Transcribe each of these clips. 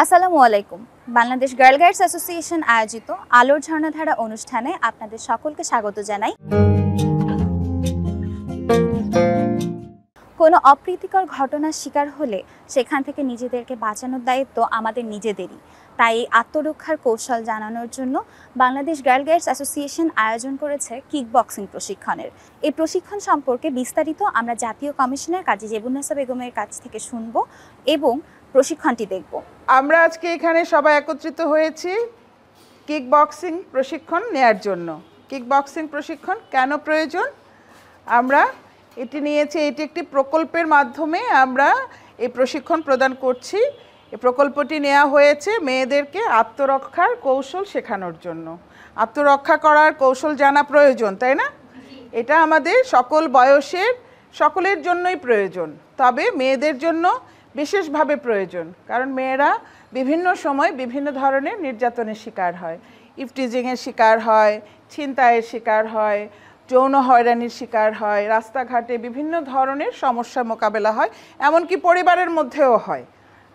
আসসালামু আলাইকুম। Bangladesh girl guides association আয়োজিত আলোর ঝর্ণাধারা অনুষ্ঠানে আপনাদের সকলকে স্বাগত জানাই। কোনো অপ্রীতিকর ঘটনার শিকার হলে সেখান থেকে নিজেদেরকে বাঁচানোর দায়িত্ব আমাদের নিজেদেরই। তাই এই আত্মরক্ষার কৌশল জানানোর জন্য বাংলাদেশ গার্ল গাইডস অ্যাসোসিয়েশন আয়োজন করেছে কিক বক্সিং প্রশিক্ষণের। এই প্রশিক্ষণ সম্পর্কে বিস্তারিত আমরা জাতীয় কমিশনার কাজী জেবুন্নেসা বেগমের কাছ থেকে শুনব এবং প্রশিক্ষণটি দেখব। আমরা আজকে এখানে সবাই একত্রিত হয়েছি কিক বক্সিং প্রশিক্ষণ নেয়ার জন্য। কিক বক্সিং প্রশিক্ষণ কেন প্রয়োজন? আমরা এটি নিয়েছি, এটি একটি প্রকল্পের মাধ্যমে আমরা এই প্রশিক্ষণ প্রদান করছি। এই প্রকল্পটি নেওয়া হয়েছে মেয়েদেরকে আত্মরক্ষার কৌশল শেখানোর জন্য। আত্মরক্ষা করার কৌশল জানা প্রয়োজন, তাই না? এটা আমাদের সকল বয়সের সকলের জন্যই প্রয়োজন, তবে মেয়েদের জন্য বিশেষভাবে প্রয়োজন, কারণ মেয়েরা বিভিন্ন সময় বিভিন্ন ধরনের নির্যাতনের শিকার হয়। ইফটিজিংয়ের শিকার হয়, ছিনতাইয়ের শিকার হয়, যৌন হয়রানির শিকার হয়, রাস্তাঘাটে বিভিন্ন ধরনের সমস্যার মোকাবেলা হয়, এমনকি পরিবারের মধ্যেও হয়।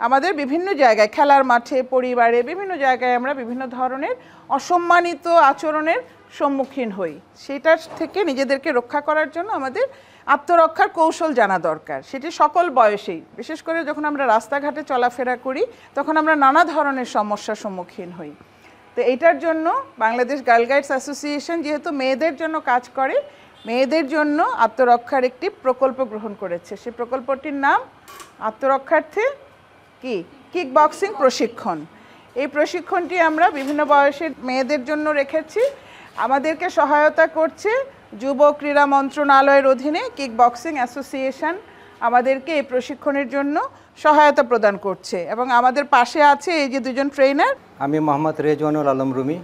আমাদের বিভিন্ন জায়গায়, খেলার মাঠে, পরিবারে, বিভিন্ন জায়গায় আমরা বিভিন্ন ধরনের অসম্মানিত আচরণের সম্মুখীন হই। সেটার থেকে নিজেদেরকে রক্ষা করার জন্য আমাদের আত্মরক্ষার কৌশল জানা দরকার। সেটি সকল বয়সেই, বিশেষ করে যখন আমরা রাস্তাঘাটে চলাফেরা করি তখন আমরা নানা ধরনের সমস্যার সম্মুখীন হই। তো এইটার জন্য বাংলাদেশ গার্ল গাইডস অ্যাসোসিয়েশন যেহেতু মেয়েদের জন্য কাজ করে, মেয়েদের জন্য আত্মরক্ষার একটি প্রকল্প গ্রহণ করেছে। সেই প্রকল্পটির নাম আত্মরক্ষার্থে কিক বক্সিং প্রশিক্ষণ। এই প্রশিক্ষণটি আমরা বিভিন্ন বয়সের মেয়েদের জন্য রেখেছি। আমাদেরকে সহায়তা করছে যুব ক্রীড়া মন্ত্রণালয়ের অধীনে কিক বক্সিং অ্যাসোসিয়েশন আমাদেরকে এই প্রশিক্ষণের জন্য সহায়তা প্রদান করছে, এবং আমাদের পাশে আছে এই যে দুজন ট্রেনার। আমি মোহাম্মদ রেজওয়ানুল আলম রুমি।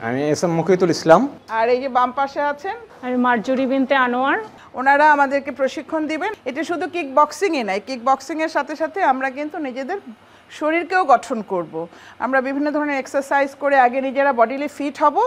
আমি এস.এম. মুকিতুল ইসলাম। আর এই যে বাম পাশে আছেন আমি মার্জরি বিনতে আনোয়ার। ওনারা আমাদেরকে প্রশিক্ষণ দিবেন। এটা শুধু কিক বক্সিংই নয়, কিক বক্সিংয়ের সাথে সাথে আমরা কিন্তু নিজেদের শরীরকেও গঠন করব। আমরা বিভিন্ন ধরনের এক্সারসাইজ করে আগে নিজেরা বডিলি ফিট হব,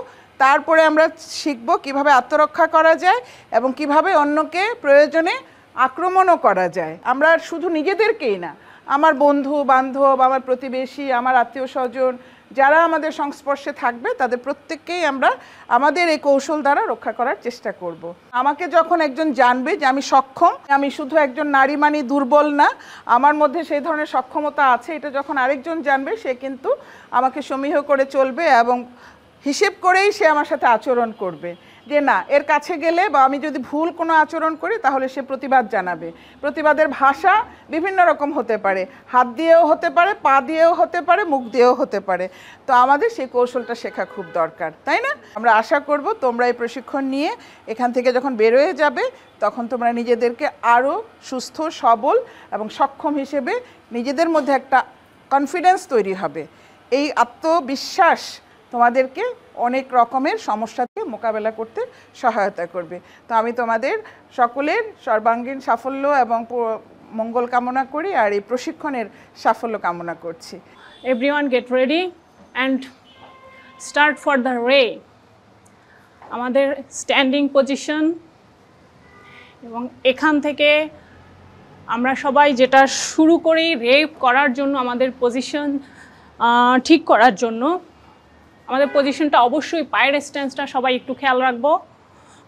তারপরে আমরা শিখব কিভাবে আত্মরক্ষা করা যায় এবং কিভাবে অন্যকে প্রয়োজনে আক্রমণও করা যায়। আমরা শুধু নিজেদেরকেই না, আমার বন্ধু বান্ধব, আমার প্রতিবেশী, আমার আত্মীয় স্বজন যারা আমাদের সংস্পর্শে থাকবে তাদের প্রত্যেককেই আমরা আমাদের এই কৌশল দ্বারা রক্ষা করার চেষ্টা করব। আমাকে যখন একজন জানবে যে আমি সক্ষম, আমি শুধু একজন নারী মানে দুর্বল না, আমার মধ্যে সেই ধরনের সক্ষমতা আছে, এটা যখন আরেকজন জানবে সে কিন্তু আমাকে সমীহ করে চলবে এবং হিসেব করেই সে আমার সাথে আচরণ করবে যে না, এর কাছে গেলে বা আমি যদি ভুল কোনো আচরণ করি তাহলে সে প্রতিবাদ জানাবে। প্রতিবাদের ভাষা বিভিন্ন রকম হতে পারে, হাত দিয়েও হতে পারে, পা দিয়েও হতে পারে, মুখ দিয়েও হতে পারে। তো আমাদের সেই কৌশলটা শেখা খুব দরকার, তাই না? আমরা আশা করব তোমরা এই প্রশিক্ষণ নিয়ে এখান থেকে যখন বেরোয় যাবে তখন তোমরা নিজেদেরকে আরও সুস্থ, সবল এবং সক্ষম হিসেবে নিজেদের মধ্যে একটা কনফিডেন্স তৈরি হবে। এই আত্মবিশ্বাস তোমাদেরকে অনেক রকমের সমস্যাকে মোকাবেলা করতে সহায়তা করবে। তো আমি তোমাদের সকলের সর্বাঙ্গীন সাফল্য এবং মঙ্গল কামনা করি, আর এই প্রশিক্ষণের সাফল্য কামনা করছি। Everyone get ready and start for the রে। আমাদের স্ট্যান্ডিং পজিশন, এবং এখান থেকে আমরা সবাই যেটা শুরু করি রে করার জন্য আমাদের পজিশন ঠিক করার জন্য আমাদের পজিশনটা অবশ্যই পায়ের স্ট্যান্সটা সবাই একটু খেয়াল রাখবো।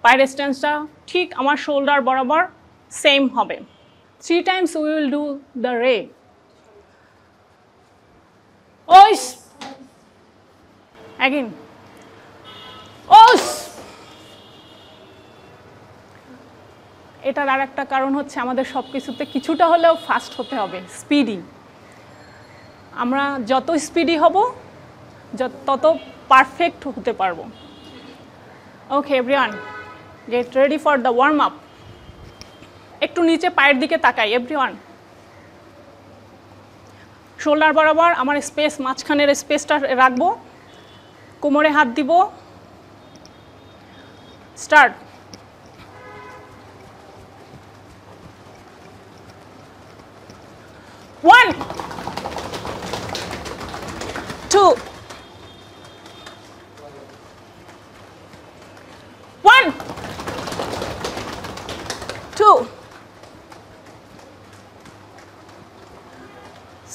পায়ের স্ট্যান্সটা ঠিক আমার শোল্ডার বরাবর সেম হবে। 3 times we will do the রে। ওস again, ওস। এটার আর একটা কারণ হচ্ছে আমাদের সব কিছুতে কিছুটা হলেও ফাস্ট হতে হবে, স্পিডি। আমরা যত স্পিডি হব তত পারফেক্ট হতে পারবো। ওকে everyone, get ready for the warm up. একটু নিচে পায়ের দিকে তাকাই এভরিওয়ান। শোল্ডার বরাবর আমার স্পেস, মাঝখানের স্পেসটা রাখবো, কোমরে হাত দিব। স্টার্ট। 1 2 1 2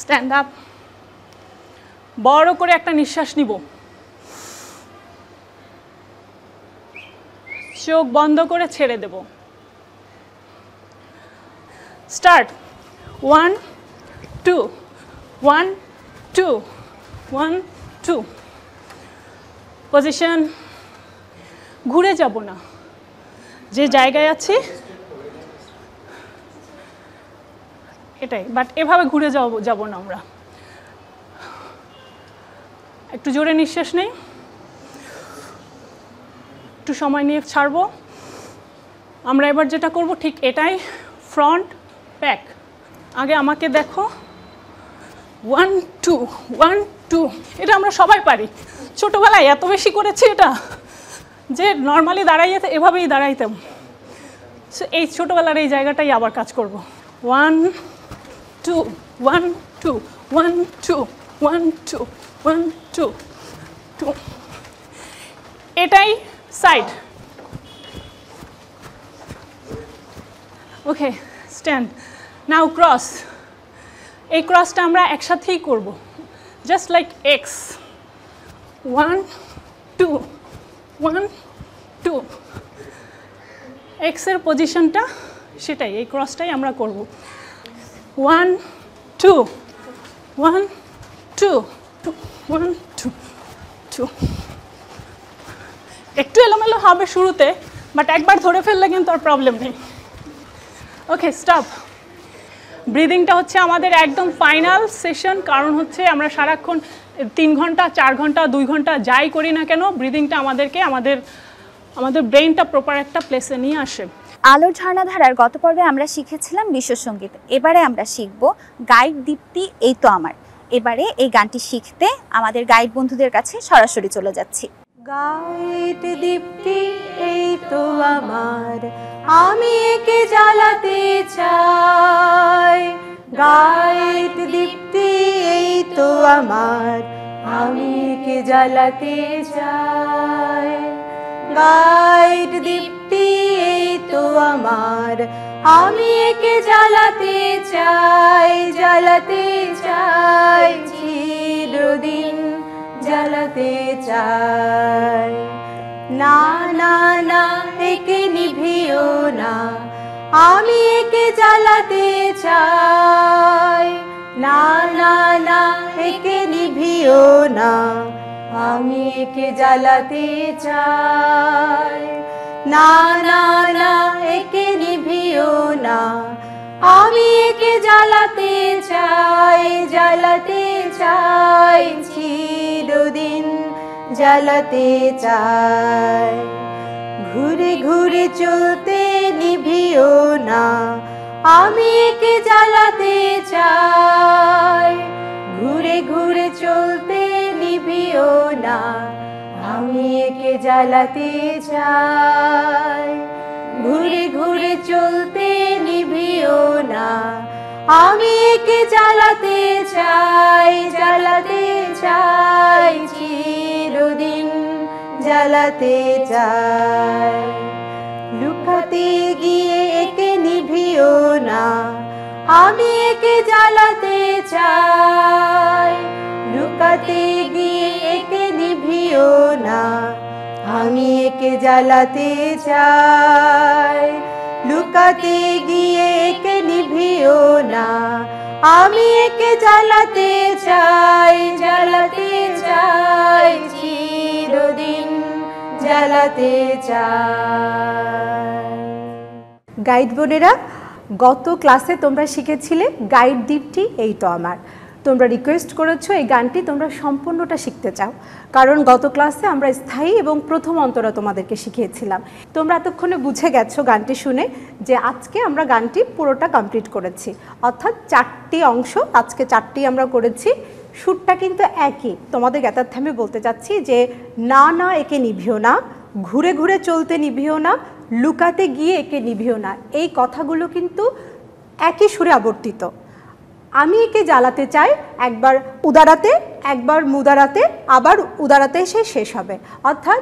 stand up বড় করে একটা নিঃশ্বাস নিব, চোখ বন্ধ করে ছেড়ে দেব। স্টার্ট। 1 2 1 2 1 2। পজিশন, ঘুরে যাব না, যে জায়গায় আছি এটাই, বাট এভাবে ঘুরে যাব না আমরা। একটু জোরে নিঃশ্বাস নেই, একটু সময় নিয়ে ছাড়বো। আমরা এবার যেটা করব ঠিক এটাই, ফ্রন্ট ব্যাক। আগে আমাকে দেখো, 1 2 1 2। এটা আমরা সবাই পারি, ছোটোবেলায় এত বেশি করেছি এটা যে নর্মালি দাঁড়াইয়ে এভাবেই দাঁড়াইতাম। সো এই ছোটোবেলার এই জায়গাটাই আবার কাজ করব। 1 2 1 2 1 2 1 2 1 2 2। এটাই সাইড। ওকে, স্ট্যান্ড। নাও ক্রস। এই ক্রসটা আমরা একসাথেই করব, জাস্ট লাইক এক্স। 1 2 1 2। এক্সের পজিশনটা সেটাই, এই ক্রসটাই আমরা করব। 1 2 1 2 1 2 2। একটু এলোমেলো হবে শুরুতে, বাট একবার ধরে ফেললে কিন্তু আর প্রবলেম নেই। ওকে, স্টপ। ব্রিদিংটা হচ্ছে আমাদের একদম ফাইনাল সেশন, কারণ হচ্ছে আমরা সারাক্ষণ 3 ঘন্টা 4 ঘন্টা 2 ঘন্টা যাই করি না কেন, ব্রিদিংটা আমাদেরকে আমাদের ব্রেইনটা প্রপার একটা প্লেসে নিয়ে আসে। আলোর ঝর্ণাধারার গত পর্বে আমরা শিখেছিলাম বিশ্বসঙ্গীত। এবারে আমরা শিখব গাইড দীপ্তি এই তো আমার। এবারে এই গানটি শিখতে আমাদের গাইড বন্ধুদের কাছে সরাসরি চলে যাচ্ছি। গাইড দীপ্তি এই তো আমার, আমি একে জ্বালাতে চাই। গাইড দীপ্তি এই তো আমার, আমি একে জ্বালাতে চাই। গাইড দীপ্তি এই তো আমার, আমি একে জ্বালাতে চাই, জ্বালাতে চাই, চিরদিন জ্বালাতে চাই। না না না, একে নিভিও না, আমি একে জ্বালাতে চাই। না না না, একে নিভিও না, আমি একে জ্বালাতে চাই। না না না, একে নিভিও না, আমি একে জ্বালাতে চাই, জ্বালাতে চাই, চিরদিন জ্বালাতে চাই। ঘুরে ঘুরে চলতে নিভিও না, আমি একে জ্বালাতে চাই। ঘুরে ঘুরে চলতে নিভিও না, আমি একে জ্বালাতে চাই। ঘুরে ঘুরে চলতে নিভিও না, আমি একে জ্বালাতে চাই, জ্বালাতে চাই, চিরদিন জ্বালাতে চাই। লুকাতে গিয়ে একে নিভিও না, আমি একে জ্বালাতে চাই। লুকাতে গিয়ে একে নিভিও না, আমি একে জ্বালাতে চাই। লুকাতে গিয়ে একে নিভিও না, আমি একে জ্বালাতে চাই, জ্বালাতে চাই, চিরদিন জ্বালাতে চাই। গাইড বোনেরা, গত ক্লাসে তোমরা শিখেছিলে গাইড দীপ্তি এই তো আমার। তোমরা রিকোয়েস্ট করেছো এই গানটি তোমরা সম্পূর্ণটা শিখতে চাও, কারণ গত ক্লাসে আমরা স্থায়ী এবং প্রথম অন্তরা তোমাদেরকে শিখিয়েছিলাম। তোমরা এতক্ষণে বুঝে গেছো গানটি শুনে যে আজকে আমরা গানটি পুরোটা কমপ্লিট করেছি, অর্থাৎ 4টি অংশ, আজকে 4টি আমরা করেছি। সুরটা কিন্তু একই। তোমাদের জ্ঞাতার্থে আমি বলতে চাচ্ছি যে না না একে নিভিও না, ঘুরে ঘুরে চলতে নিভিও না, লুকাতে গিয়ে একে নিভিও না, এই কথাগুলো কিন্তু একই সুরে আবর্তিত। আমি একে জ্বালাতে চাই একবার উদারাতে, একবার মুদারাতে, আবার উদারাতে এসে শেষ হবে, অর্থাৎ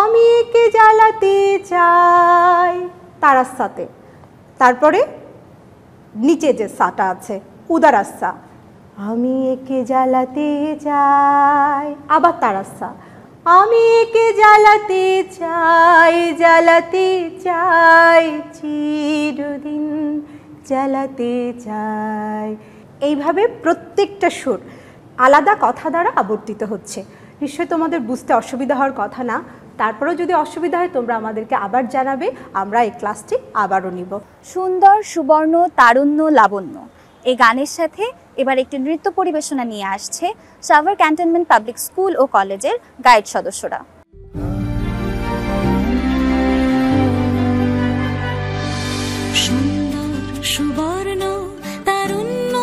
আমি একে জ্বালাতে চাই তারাস্সাতে, তারপরে নিচে যে সাটা আছে উদারাস্সা, আমি একে জ্বালাতে চাই, আবার তারাসা, আমি একে জ্বালাতে চাই চিরদিন জ্বালাতে চাই। এইভাবে প্রত্যেকটা সুর আলাদা কথা দ্বারা আবর্তিত হচ্ছে। নিশ্চয়ই তোমাদের বুঝতে অসুবিধা হওয়ার কথা না, তারপরেও যদি অসুবিধা হয় তোমরা আমাদেরকে আবার জানাবে, আমরা এই ক্লাসটি আবারও নিব। সুন্দর, সুবর্ণ, তারুণ্য, লাবণ্য এই গানের সাথে এবার একটি নৃত্য পরিবেশনা নিয়ে আসছে সাভার ক্যান্টনমেন্ট পাবলিক স্কুল ও কলেজের গাইড সদস্যরা। সুন্দর, সুবর্ণ, তারুণ্য,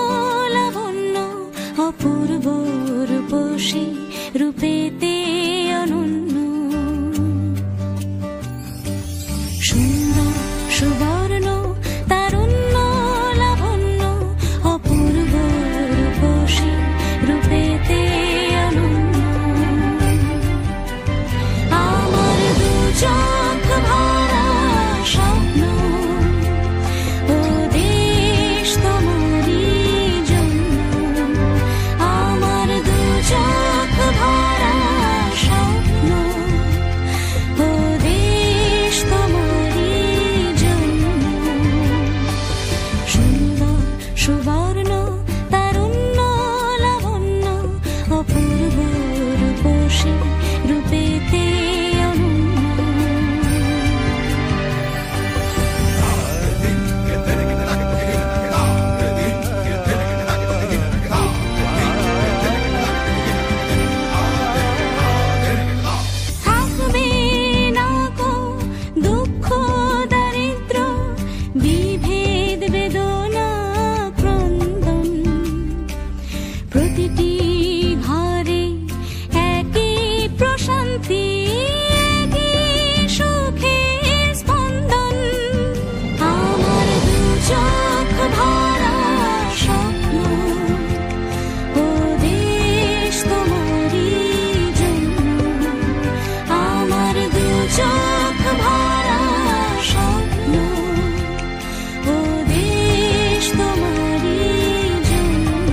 লাবণ্য, অপূর্ব রূপসী, রূপেতে অনন্য। সুন্দর, সুবর্ণ, তারুণ্য, লাবণ্য, অপূর্ব রূপসী, রূপেতে অনন্য। আমার দু চোখ ভরা স্বপ্ন, ও দেশ তোমারই জন্য। আমার দু চোখ ভরা স্বপ্ন, ও দেশ তোমারই জন্য। সুন্দর, সুবর্ণ, তারুণ্য, লাবণ্য, অপূর্ব রূপসী, রূপেতে অনন্য। থাকবে না কো দুঃখ দারিদ্র, বিভেদ বেদনা ক্রন্দন। প্রতিটি ঘরে একই প্রশান্তি, একই সুখের স্পন্দন। আমার দু চোখ ভরা স্বপ্ন, ও দেশ তোমারই জন্য। আমার দু চোখ ভরা স্বপ্ন, ও দেশ তোমারই জন্য।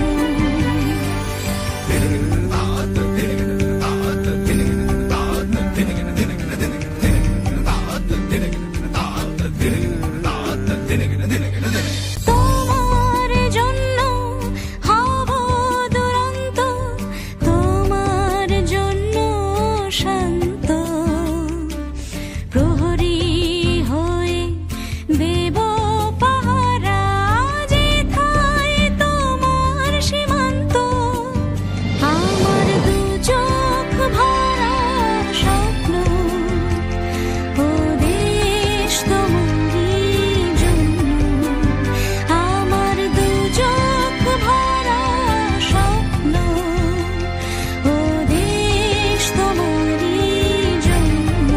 তোমার জন্য হব দুরন্ত, তোমার জন্য শান্ত। প্রহরী হয়ে দেব পাহারা, যেথায় তোমার সীমান্ত। আমার দু চোখ ভরা স্বপ্ন, ও দেশ তোমারই জন্য। আমার দু চোখ ভরা স্বপ্ন, ও দেশ তোমারই জন্য।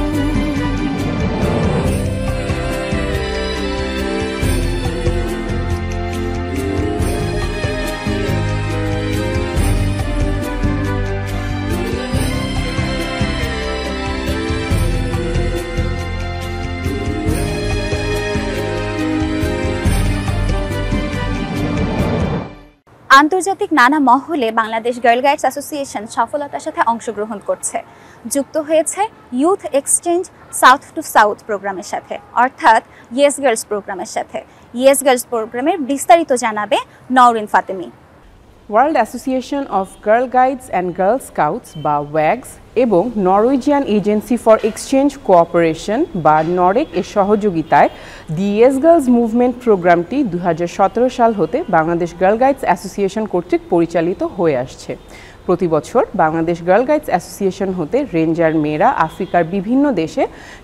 আন্তর্জাতিক নানা মহলে বাংলাদেশ গার্ল গাইডস অ্যাসোসিয়েশন সফলতার সাথে অংশগ্রহণ করছে, যুক্ত হয়েছে youth exchange south two south প্রোগ্রামের সাথে, অর্থাৎ ইয়েস গার্লস প্রোগ্রামের সাথে। ইয়েস গার্লস প্রোগ্রামের বিস্তারিত জানাবে Nowrin Fatemi. World association of girl guides and girl scouts বা ওয়াগস এবং Norwegian agency for exchange cooperation বা নরেক এর সহযোগিতায় দি ইয়েস গার্লস মুভমেন্ট প্রোগ্রামটি 2017 সাল হতে বাংলাদেশ গার্ল গাইডস অ্যাসোসিয়েশন কর্তৃক পরিচালিত হয়ে আসছে। প্রতি বছর বাংলাদেশ গার্ল গাইডস অ্যাসোসিয়েশন হতে রেঞ্জার মেয়েরা আফ্রিকার বিভিন্ন দেশে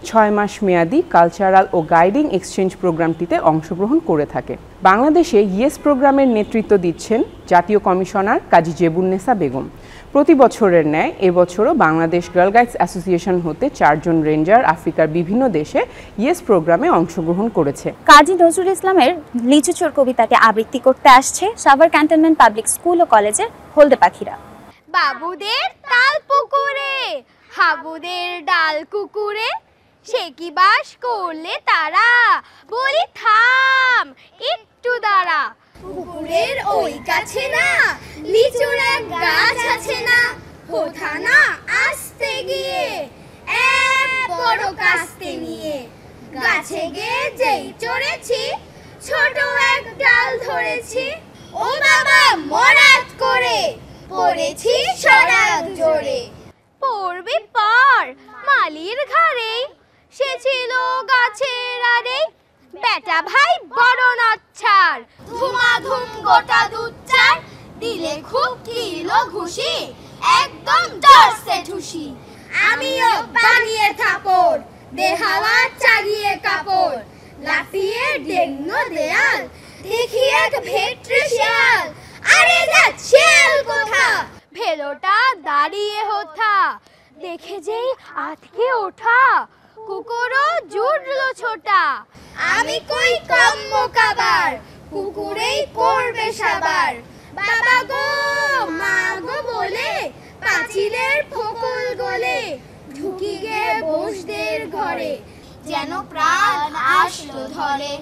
6 মাস মেয়াদী কালচারাল ও গাইডিং এক্সচেঞ্জ প্রোগ্রামটিতে অংশগ্রহণ করে থাকে। বাংলাদেশে ইয়েস প্রোগ্রামের নেতৃত্ব দিচ্ছেন জাতীয় কমিশনার কাজী জেবুন্নেসা বেগম। প্রতি বছরের ন্যায় এবছরও বাংলাদেশ গার্ল গাইডস অ্যাসোসিয়েশন হতে 4 জন রেঞ্জার আফ্রিকার বিভিন্ন দেশে ইয়েস প্রোগ্রামে অংশগ্রহণ করেছে। কাজী নজরুল ইসলামের লিচু চোর কবিতাকে আবৃত্তি করতে আসছে সাভার ক্যান্টনমেন্ট পাবলিক স্কুল ও কলেজের হলদে পাখিরা। বাবুদের তাল পুকুরে, হাবুদের ডাল কুকুরে, সে কি বাস করলে তারা, বলি থাম একটু দাঁড়া। পুকুরের ওই কাছে না, লিচুর এক গাছ আছে না, কোথা না আসতে গিয়ে এক বড় কাস্তে নিয়ে গাছে গিয়ে যেই চড়েছি, ছোট এক ডাল ধরেছি, ও বাবা মরাত করে পড়েছি সরাগ জোরে। পড়বি পর মালির ঘাড়ে, সে ছিল গাছের আড়ে, বেটা ভাই বড় নচ্ছার, ধুমাধুম গোটা দুধ চার, দিলে খুব কিলো ঘুষি, একদম জরসে ঠুসি। আমিও বানিয়ে থাপড়, দেহাওয়া চাগিয়ে কাপড়, লাফিয়ে ডেঙ্গ দেয়াল, দেখি এক ভেট্রে শিয়াল, আরে যা শিয়াল কোথা, ভেলোটা দাঁড়িয়ে হোথা, দেখে যেই আটকে ওঠা, কুকুরও জুড়লো ছোটা। আমি কই কম্ম কাবার, কুকুরেই করবে সাবার, বাবা গো মা গো বলে পাঁচিলের ফোকল গলে, ঢুকি গে বসদের ঘরে, যেন প্রাণ আসলো ধরে।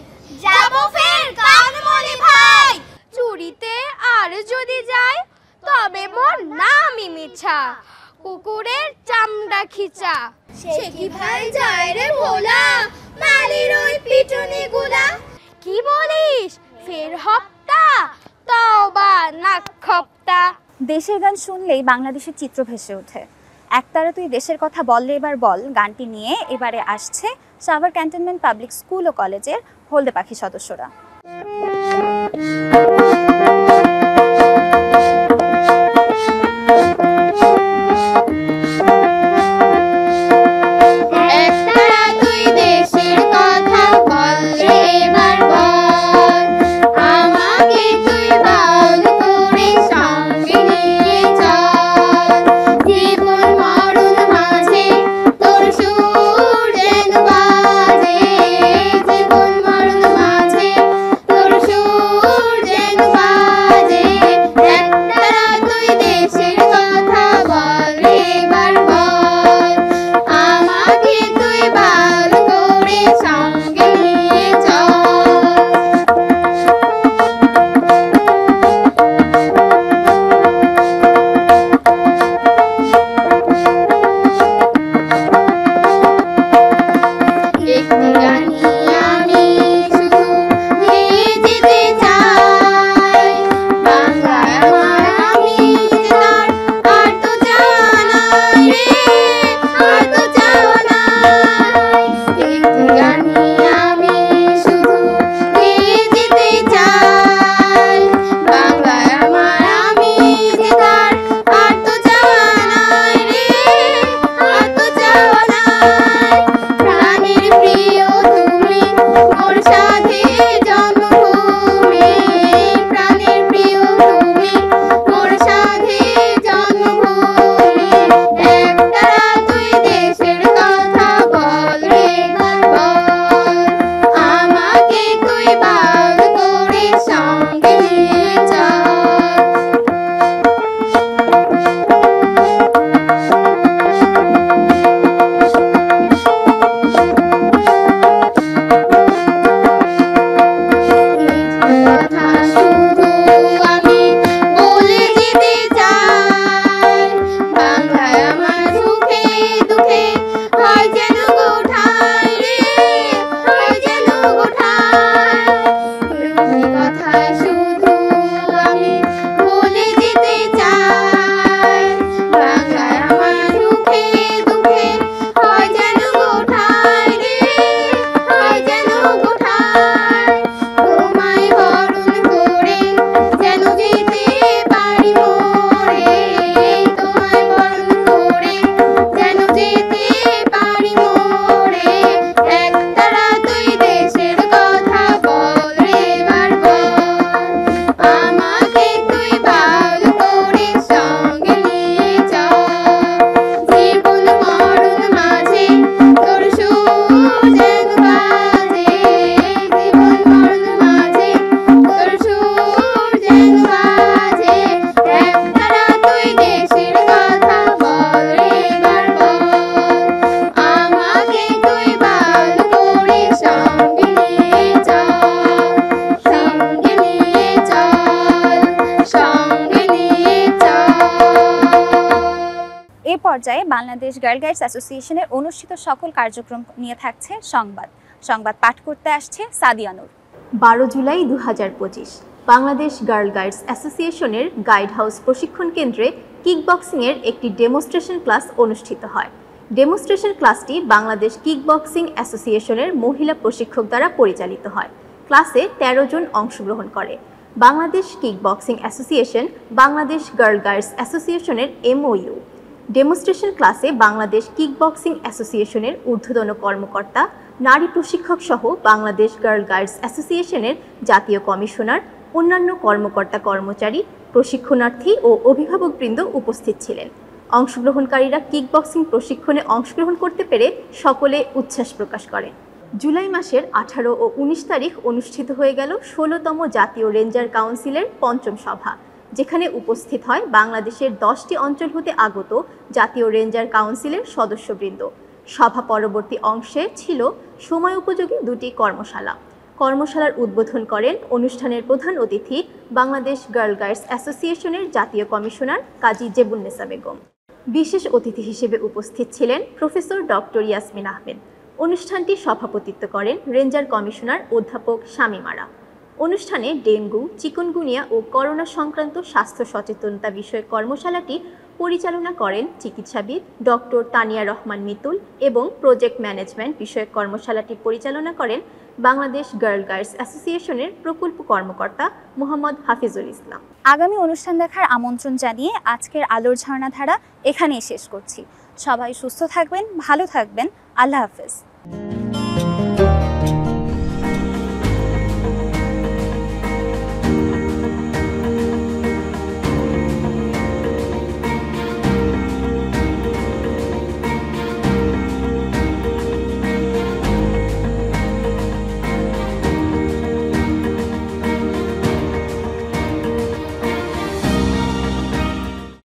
যাবো ফের কানমনি ভাই, চুরিতে আর যদি যায়, তবে মোর নামই মিছা, কুকুরের চামড়া খিচা। সে কি ভাই যায় রে ভোলা, মালির ওই পিটুনি গুলা। কি বলিস ফের হপ্তা, তওবা নাক খপ্তা। দেশের গান শুনলেই বাংলাদেশের চিত্র ভেসে ওঠে। একতারা তুই দেশের কথা বললে এবার বল গানটি নিয়ে এবারে আসছে সাভার ক্যান্টনমেন্ট পাবলিক স্কুল ও কলেজের হলদে পাখি সদস্যরা। সূর্যের পর্যায়ে বাংলাদেশ গার্ল গাইডস অ্যাসোসিয়েশনের অনুষ্ঠিত সকল কার্যক্রম নিয়ে থাকছে সংবাদ পাঠ করতে আসছে সাদিয়া নূর। 12 জুলাই 2025 বাংলাদেশ গার্ল গাইডস অ্যাসোসিয়েশনের গাইড হাউস প্রশিক্ষণ কেন্দ্রে কিকবক্সিংয়ের একটি ডেমনস্ট্রেশন ক্লাস অনুষ্ঠিত হয়। ডেমনস্ট্রেশন ক্লাসটি বাংলাদেশ কিকবক্সিং অ্যাসোসিয়েশনের মহিলা প্রশিক্ষক দ্বারা পরিচালিত হয়। ক্লাসে 13 জন অংশগ্রহণ করে। Bangladesh kickboxing association Bangladesh girl guides অ্যাসোসিয়েশনের MOU। ডেমনস্ট্রেশন ক্লাসে বাংলাদেশ কিকবক্সিং অ্যাসোসিয়েশনের ঊর্ধ্বতন কর্মকর্তা, নারী প্রশিক্ষক সহ বাংলাদেশ গার্ল গাইডস অ্যাসোসিয়েশনের জাতীয় কমিশনার, অন্যান্য কর্মকর্তা কর্মচারী, প্রশিক্ষণার্থী ও অভিভাবকবৃন্দ উপস্থিত ছিলেন। অংশগ্রহণকারীরা কিকবক্সিং প্রশিক্ষণে অংশগ্রহণ করতে পেরে সকলে উচ্ছ্বাস প্রকাশ করেন। জুলাই মাসের 18 ও 19 তারিখ অনুষ্ঠিত হয়ে গেল 16তম জাতীয় রেঞ্জার কাউন্সিলের পঞ্চম সভা, যেখানে উপস্থিত হয় বাংলাদেশের 10টি অঞ্চল হতে আগত জাতীয় রেঞ্জার কাউন্সিলের সদস্যবৃন্দ। সভা পরবর্তী অংশে ছিল সময় উপযোগী 2টি কর্মশালা। কর্মশালার উদ্বোধন করেন অনুষ্ঠানের প্রধান অতিথি বাংলাদেশ গার্ল গাইডস অ্যাসোসিয়েশনের জাতীয় কমিশনার কাজী জেবুন্নেসা বেগম। বিশেষ অতিথি হিসেবে উপস্থিত ছিলেন প্রফেসর ডক্টর ইয়াসমিন আহমেদ। অনুষ্ঠানটি সভাপতিত্ব করেন রেঞ্জার কমিশনার অধ্যাপক শামীমারা। অনুষ্ঠানে ডেঙ্গু, চিকুনগুনিয়া ও করোনা সংক্রান্ত স্বাস্থ্য সচেতনতা বিষয়ক কর্মশালাটি পরিচালনা করেন চিকিৎসাবিদ ডক্টর তানিয়া রহমান মিতুল এবং প্রজেক্ট ম্যানেজমেন্ট বিষয়ক কর্মশালাটি পরিচালনা করেন বাংলাদেশ গার্ল গাইডস অ্যাসোসিয়েশনের প্রকল্প কর্মকর্তা মোহাম্মদ হাফিজুল ইসলাম। আগামী অনুষ্ঠান দেখার আমন্ত্রণ জানিয়ে আজকের আলোর ঝর্ণাধারা এখানেই শেষ করছি। সবাই সুস্থ থাকবেন, ভালো থাকবেন। আল্লাহ হাফেজ।